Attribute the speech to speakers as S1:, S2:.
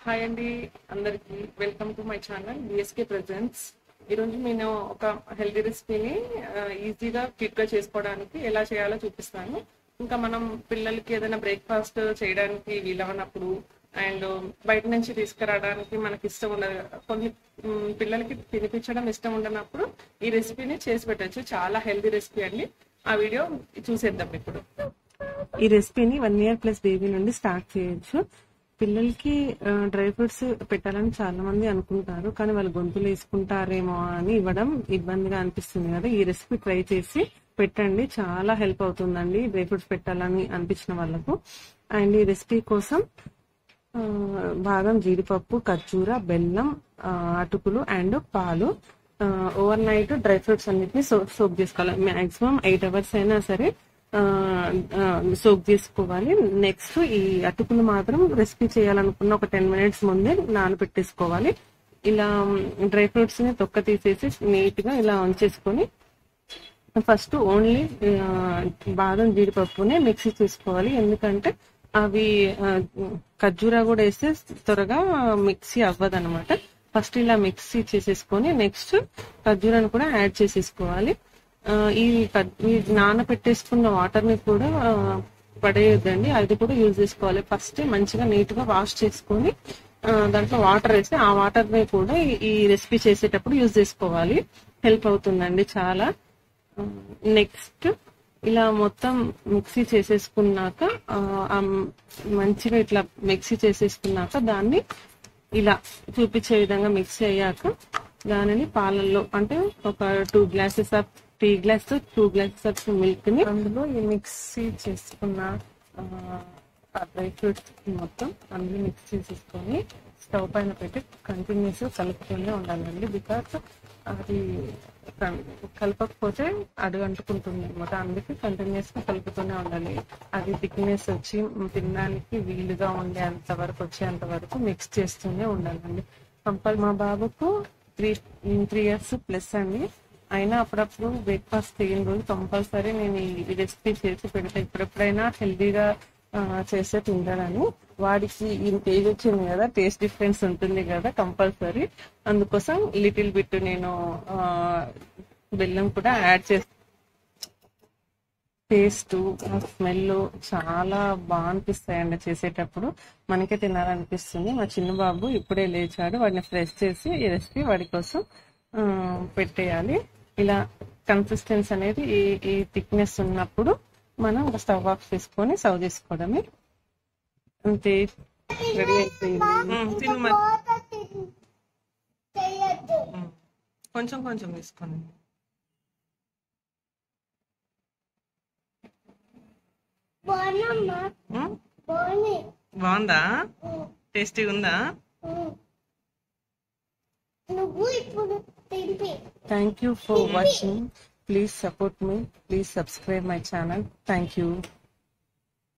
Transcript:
S1: Hi అండి, అందరికి welcome to my channel BSK presents. ఈరోజు నేను ఒక హెల్తీ రెసిపీని ఈజీగా క్విక్గా చేసుకోవడానికి ఎలా చేయాలో చూపిస్తాను. ఇంకా మనం పిల్లలకి ఏదైనా బ్రేక్ఫాస్ట్ చేయడానికి వీలవనప్పుడు అండ్ బయట నుంచి తీసుకురావడానికి మనకి ఇష్టం ఉండదు, కొన్ని పిల్లలకి తినిపించడం ఇష్టం ఉండనప్పుడు ఈ రెసిపీని చేసి పెట్టచ్చు. చాలా హెల్తీ రెసిపీ అండి. ఆ వీడియో చూసేద్దాం ఇప్పుడు. ఈ రెసిపీని 1 year ప్లస్ బేబీ నుండి స్టార్ట్ చేయొచ్చు. పిల్లలకి డ్రై ఫ్రూట్స్ పెట్టాలని చాలా మంది అనుకుంటారు, కానీ వాళ్ళు గొంతులు వేసుకుంటారేమో అని ఇవ్వడం ఇబ్బందిగా అనిపిస్తుంది కదా. ఈ రెసిపీ ట్రై చేసి పెట్టండి, చాలా హెల్ప్ అవుతుందండి డ్రై ఫ్రూట్స్ పెట్టాలని అనిపించిన వాళ్ళకు. అండ్ ఈ రెసిపీ కోసం బాదం, జీడిపప్పు, ఖర్జూర, బెల్లం, అటుకులు అండ్ పాలు, ఓవర్ నైట్ డ్రై ఫ్రూట్స్ అన్నిటిని సోక్ చేసుకోవాలి. మాక్సిమం 8 hours అయినా సరే సోక్ చేసుకోవాలి. నెక్స్ట్ ఈ అటుకులు మాత్రం రెసిపీ చేయాలనుకున్న ఒక 10 minutes ముందే నానబెట్టేసుకోవాలి. ఇలా డ్రై ఫ్రూట్స్ ని తొక్క తీసేసి నీట్ గా ఇలా ఉంచేసుకొని ఫస్ట్ ఓన్లీ బాదం, జీడిపప్పునే మిక్సీ చేసుకోవాలి. ఎందుకంటే అవి ఖర్జూరా కూడా వేస్తే త్వరగా మిక్సీ అవ్వదు అనమాట. ఫస్ట్ ఇలా మిక్సీ చేసేసుకొని నెక్స్ట్ ఖర్జూరాన్ని కూడా యాడ్ చేసేసుకోవాలి. ఈ నానబెట్టేసుకున్న వాటర్ ని కూడా పడేయొద్దండి, అది కూడా యూజ్ చేసుకోవాలి. ఫస్ట్ మంచిగా నీట్ గా వాష్ చేసుకొని దాంట్లో వాటర్ వేసి ఆ వాటర్ ని కూడా ఈ రెసిపీ చేసేటప్పుడు యూజ్ చేసుకోవాలి. హెల్ప్ అవుతుందండి చాలా. నెక్స్ట్ ఇలా మొత్తం మిక్సీ చేసేసుకున్నాక మంచిగా ఇట్లా మిక్సీ చేసేసుకున్నాక దాన్ని ఇలా చూపించే విధంగా మిక్సీ అయ్యాక దానిని పాలల్లో, అంటే ఒక 2 glasses of tea glass 2 glasses of milk ని అందులో ఈ మిక్సీ చేసుకున్న డ్రై ఫ్రూట్స్ మొత్తం అందులో మిక్స్ చేసేసుకొని స్టవ్ పైన పెట్టి కంటిన్యూస్ కలుపుతూనే ఉండాలండి. బికాస్ అది కలపకపోతే అడుగు అంటుకుంటుంది అనమాట, అందుకే కంటిన్యూస్ గా కలుపుతూనే ఉండాలి. అది థిక్నెస్ వచ్చి తినడానికి వీలుగా ఉండేంత వరకు వచ్చేంత వరకు మిక్స్ చేస్తూనే ఉండాలండి. మా బాబుకు 3 years ప్లస్ అండి. అయినా అప్పుడప్పుడు బ్రేక్ఫాస్ట్ చేయని రోజు కంపల్సరీ నేను ఈ రెసిపీ చేసి పెడతా. ఎప్పుడెప్పుడైనా హెల్దీగా చేస్తే తింటాడని. వాడికి ఈ ఏజ్ వచ్చింది కదా, టేస్ట్ డిఫరెన్స్ ఉంటుంది కదా కంపల్సరీ. అందుకోసం లిటిల్ బిట్ నేను బెల్లం కూడా యాడ్ చేస్తాను. టేస్ట్, స్మెల్ చాలా బాగా అనిపిస్తాయండి చేసేటప్పుడు, మనకే తినాలనిపిస్తుంది. మా చిన్న బాబు ఇప్పుడే లేచాడు, వాడిని ఫ్రెష్ చేసి ఈ రెసిపీ వాడి కోసం పెట్టేయాలి. ఇలా కన్సిస్టెన్సీ అనేది ఈ థిక్నెస్ ఉన్నప్పుడు మనం స్టవ్ ఆఫ్ చేసుకొని సర్వ్ చేసుకోవడమే. అంతే, రెడీ అయిపోయింది. కొంచెం కొంచెం తీసుకోండి. బాగుందా? టేస్టీగా ఉందా? Thank you for watching. Please support me. Please subscribe my channel. Thank you.